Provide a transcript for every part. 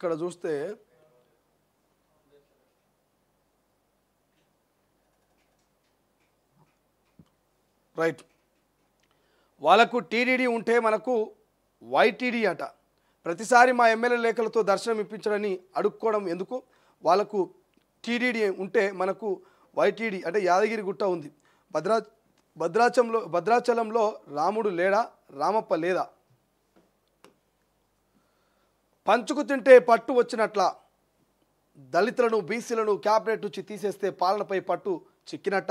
ఇక్కడ చూస్తే రైట్ వాళ్ళకు టీడీడీ ఉంటే మనకు వైటీడీ అట. ప్రతిసారి మా ఎమ్మెల్యే లేఖలతో దర్శనం ఇప్పించడని అడుక్కోవడం ఎందుకు? వాళ్ళకు టీడీడీ ఉంటే మనకు వైటీడీ అంటే యాదగిరి గుట్ట ఉంది. భద్రాచలంలో రాముడు లేడా? రామప్ప లేదా? పంచుకు తింటే పట్టు వచ్చినట్ల దళితులను బీసీలను క్యాబినెట్ నుంచి తీసేస్తే పాలనపై పట్టు చిక్కినట్ట.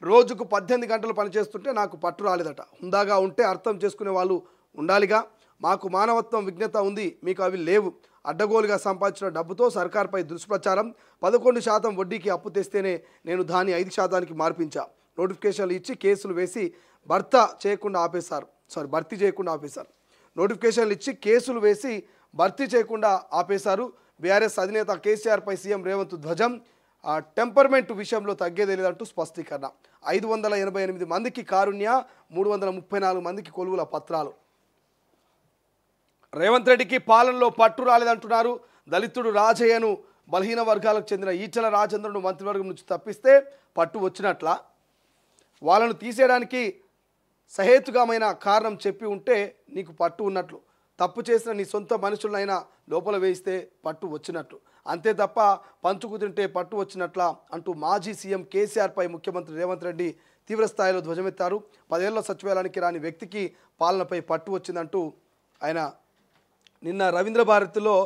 రోజుకు 18 గంటలు పనిచేస్తుంటే నాకు పట్టు రాలేదట. హుందాగా ఉంటే అర్థం చేసుకునే వాళ్ళు ఉండాలిగా. మాకు మానవత్వం విజ్ఞత ఉంది, మీకు అవి లేవు. అడ్డగోలుగా సంపాదించిన డబ్బుతో సర్కార్పై దుష్ప్రచారం. 11% వడ్డీకి అప్పు తెస్తేనే నేను దాన్ని 5%కి మార్పించా. నోటిఫికేషన్లు ఇచ్చి కేసులు వేసి భర్తీ చేయకుండా ఆపేశారు. నోటిఫికేషన్లు ఇచ్చి కేసులు వేసి భర్తీ చేయకుండా ఆపేశారు. బీఆర్ఎస్ అధినేత కేసీఆర్పై సీఎం రేవంత్ ధ్వజం. టెంపర్మెంట్ విషయంలో తగ్గేదే లేదంటూ స్పష్టీకరణ. 588 మందికి కారుణ్య, 334 మందికి కొలువుల పత్రాలు. రేవంత్ రెడ్డికి పాలనలో పట్టు రాలేదంటున్నారు. దళితుడు రాజయ్యను బలహీన వర్గాలకు చెందిన ఈటెల రాజేంద్రను మంత్రివర్గం నుంచి తప్పిస్తే పట్టు వచ్చినట్ల. వాళ్ళను తీసేయడానికి సహేతుకమైన కారణం చెప్పి ఉంటే నీకు పట్టు ఉన్నట్లు. తప్పు చేసిన నీ సొంత మనుషులనైనా లోపల వేయిస్తే పట్టు వచ్చినట్లు. అంతే తప్ప పంచుకు తింటే పట్టు వచ్చినట్ల అంటూ మాజీ సీఎం కేసీఆర్పై ముఖ్యమంత్రి రేవంత్ రెడ్డి తీవ్రస్థాయిలో ధ్వజమెత్తారు. 10 ఏళ్ల సచివాలయానికి రాని వ్యక్తికి పాలనపై పట్టు వచ్చిందంటూ ఆయన నిన్న రవీంద్ర భారతిలో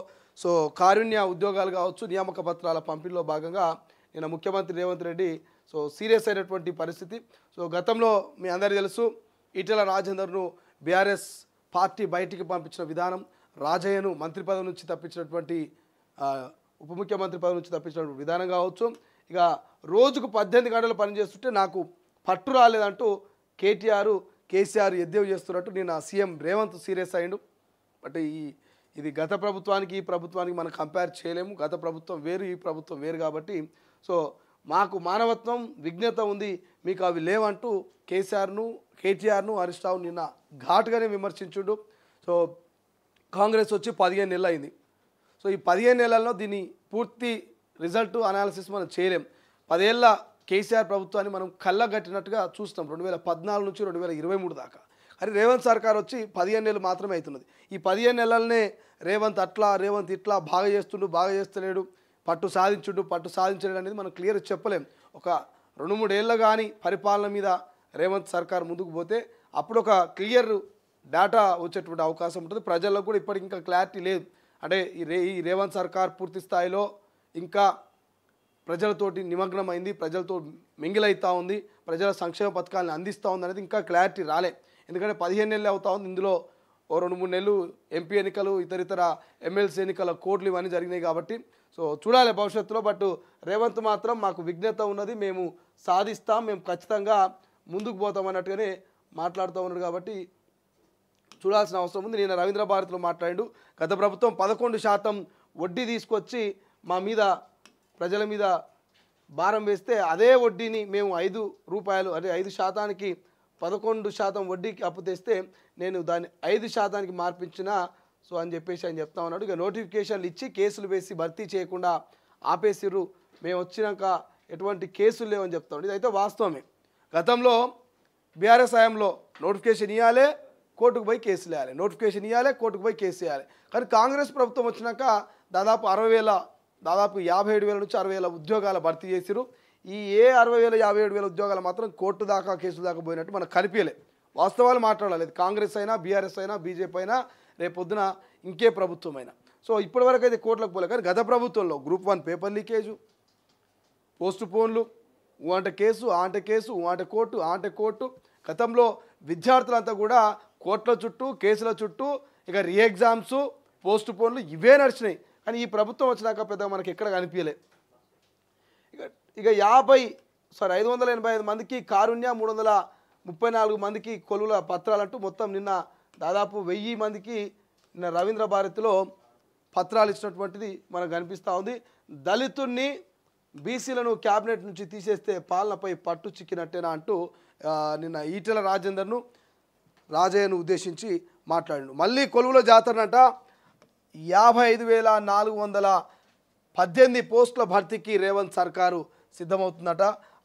కారుణ్య ఉద్యోగాలు కావచ్చు, నియామక పత్రాల పంపిణీలో భాగంగా నిన్న ముఖ్యమంత్రి రేవంత్ రెడ్డి సీరియస్ అయినటువంటి పరిస్థితి. గతంలో మీ అందరికీ తెలుసు, ఈటెల రాజేందర్ను బీఆర్ఎస్ పార్టీ బయటికి పంపించిన విధానం, రాజయ్యను మంత్రి పదవి నుంచి తప్పించినటువంటి ఉప ముఖ్యమంత్రి పదవి నుంచి తప్పించినటువంటి విధానం కావచ్చు. ఇక రోజుకు 18 గంటలు పనిచేస్తుంటే నాకు పట్టు రాలేదంటూ కేసీఆర్ ఎద్దేవి చేస్తున్నట్టు నిన్న సీఎం రేవంత్ సీరియస్ అయ్యిండు. బట్ ఇది గత ప్రభుత్వానికి ఈ ప్రభుత్వానికి మనం కంపేర్ చేయలేము. గత ప్రభుత్వం వేరు, ఈ ప్రభుత్వం వేరు. కాబట్టి మాకు మానవత్వం విజ్ఞత ఉంది, మీకు అవి లేవంటూ కేటీఆర్ను హరీష్ రావు నిన్న ఘాటుగానే విమర్శించుండు. కాంగ్రెస్ వచ్చి 15 నెలలు అయింది. ఈ 15 నెలల్లో దీని పూర్తి రిజల్ట్ అనాలిసిస్ మనం చేయలేం. 10 ఏళ్ల కేసీఆర్ ప్రభుత్వాన్ని మనం కళ్ళగట్టినట్టుగా చూస్తాం 2014 నుంచి 2023 దాకా. కానీ రేవంత్ సర్కార్ వచ్చి 15 నెలలు మాత్రమే అవుతున్నది. ఈ 15 నెలలనే రేవంత్ ఇట్లా బాగా చేస్తలేడు, పట్టు సాధించలేడు అనేది మనం క్లియర్ చెప్పలేం. ఒక 2-3 ఏళ్ళ కానీ పరిపాలన మీద రేవంత్ సర్కార్ ముందుకు పోతే అప్పుడు ఒక క్లియర్ డేటా వచ్చేటువంటి అవకాశం ఉంటుంది. ప్రజల్లో కూడా ఇప్పటికి ఇంకా క్లారిటీ లేదు. అంటే ఈ రేవంత్ సర్కార్ పూర్తి స్థాయిలో ఇంకా ప్రజలతోటి నిమగ్నమైంది, ప్రజలతో మింగిలవుతూ ఉంది, ప్రజల సంక్షేమ పథకాలను అందిస్తూ ఉంది అనేది ఇంకా క్లారిటీ రాలే. ఎందుకంటే 15 నెలలు అవుతా ఉంది. ఇందులో 2-3 నెలలు ఎంపీ ఎన్నికలు, ఇతర ఎమ్మెల్సీ ఎన్నికల కోడ్లు ఇవన్నీ జరిగినాయి. కాబట్టి చూడాలి భవిష్యత్తులో. బట్ రేవంత్ మాత్రం మాకు విజ్ఞత ఉన్నది, మేము సాధిస్తాం, మేము ఖచ్చితంగా ముందుకు పోతాం అన్నట్టుగానే మాట్లాడుతూ ఉన్నాడు. కాబట్టి చూడాల్సిన అవసరం ఉంది. నేను రవీంద్ర భారతిలో మాట్లాడిండు, గత ప్రభుత్వం 11% వడ్డీ తీసుకొచ్చి మా మీద ప్రజల మీద భారం వేస్తే అదే వడ్డీని మేము 5 రూపాయలు అంటే 5%కి 11% వడ్డీకి అప్పు తెస్తే నేను దాన్ని 5%కి మార్పించిన అని చెప్పేసి ఆయన చెప్తా ఉన్నాడు. ఇక నోటిఫికేషన్లు ఇచ్చి కేసులు వేసి భర్తీ చేయకుండా ఆపేసిర్రు, మేము వచ్చినాక ఎటువంటి కేసులు లేవని చెప్తా ఉన్నాడు. ఇదైతే వాస్తవమే. గతంలో బీఆర్ఎస్ హయాంలో నోటిఫికేషన్ ఇవ్వాలి, కోర్టుకు పోయి కేసులు వేయాలి, నోటిఫికేషన్ ఇవ్వాలి, కోర్టుకు పోయి కేసు వేయాలి. కానీ కాంగ్రెస్ ప్రభుత్వం వచ్చినాక దాదాపు 57,000 నుంచి 60,000 ఉద్యోగాల భర్తీ చేసిరు. ఈ 60,000 57,000 ఉద్యోగాలు మాత్రం కోర్టు దాకా కేసులు దాకా పోయినట్టు మనకు కనిపించలే. వాస్తవాలు మాట్లాడాలి. కాంగ్రెస్ అయినా, బీఆర్ఎస్ అయినా, బీజేపీ అయినా, రేపొద్దున ఇంకే ప్రభుత్వం అయినా. ఇప్పటివరకు అయితే కోర్టులకు పోలే. కానీ గత ప్రభుత్వంలో గ్రూప్ 1 పేపర్ లీకేజు, పోస్ట్ పోన్లు, అంటే కేసు, అంటే కేసు, అంటే కోర్టు, అంటే కోర్టు. గతంలో విద్యార్థులంతా కూడా కోర్టుల చుట్టూ, కేసుల చుట్టూ, ఇక రీ ఎగ్జామ్స్, పోస్ట్ పోన్లు ఇవే నడిచినాయి. కానీ ఈ ప్రభుత్వం వచ్చినాక పెద్దగా మనకి ఎక్కడ కనిపించలే. ఇక 585 మందికి కారుణ్య, 334 మందికి కొలువుల పత్రాలంటూ మొత్తం నిన్న దాదాపు 1000 మందికి నిన్న రవీంద్ర భారతిలో పత్రాలు ఇచ్చినటువంటిది మనకు కనిపిస్తూ ఉంది. దళితుల్ని బీసీలను క్యాబినెట్ నుంచి తీసేస్తే పాలనపై పట్టు చిక్కినట్టేనా అంటూ నిన్న ఈటెల రాజేందర్ను రాజయ్యను ఉద్దేశించి మాట్లాడిండు. మళ్ళీ కొలువుల జాతరనట. 55,418 పోస్టుల భర్తీకి రేవంత్ సర్కారు సిద్ధమవుతుందట.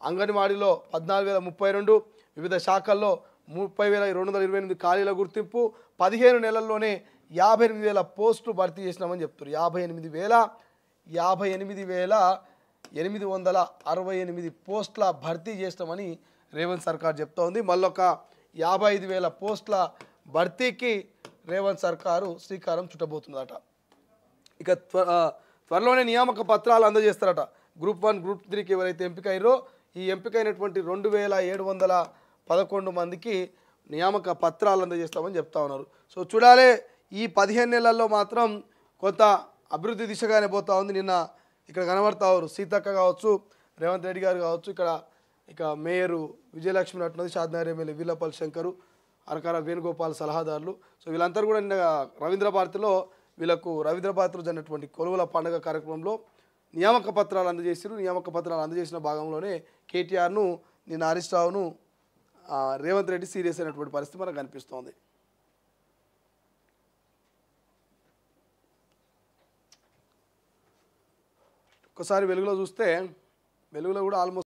అంగన్వాడీలో 14,032, వివిధ శాఖల్లో 30,228 ఖాళీల గుర్తింపు. 15 నెలల్లోనే 58,000 పోస్టులు భర్తీ చేసినామని చెప్తారు. 58,868 పోస్టుల భర్తీ చేసినామని రేవంత్ సర్కార్ చెప్తా ఉంది. మళ్ళొక 55,000 పోస్టుల భర్తీకి రేవంత్ సర్కారు శ్రీకారం చుట్టబోతుందట. ఇక త్వరలోనే నియామక పత్రాలు అందజేస్తారట. గ్రూప్ 1, గ్రూప్ 3కి ఎవరైతే ఎంపికయ్యారో ఈ ఎంపికైనటువంటి 2,711 మందికి నియామక పత్రాలు అందజేస్తామని చెప్తా ఉన్నారు. సో చూడాలి, ఈ 15 నెలల్లో మాత్రం కొంత అభివృద్ధి దిశగానే పోతా ఉంది. నిన్న ఇక్కడ కనబడతారు సీతక్క కావచ్చు, రేవంత్ రెడ్డి గారు కావచ్చు, ఇక మేయరు విజయలక్ష్మి నటున్నది, షాద్నగర్ ఎమ్మెల్యే వీళ్ళపల్లి శంకరు, అరకాల వేణుగోపాల్ సలహాదారులు. సో వీళ్ళందరూ కూడా నిన్న రవీంద్ర భారతిలో జరిగినటువంటి కొలువుల పండుగ కార్యక్రమంలో నియామక పత్రాలు అందజేసారు. నియామక పత్రాలు అందజేసిన భాగంలోనే కేటీఆర్ను నిన్న హరీష్ రావును రేవంత్ రెడ్డి సీరియస్ అయినటువంటి పరిస్థితి మనకు కనిపిస్తోంది. ఒకసారి వెలుగులో చూస్తే వెలుగులో కూడా ఆల్మోస్ట్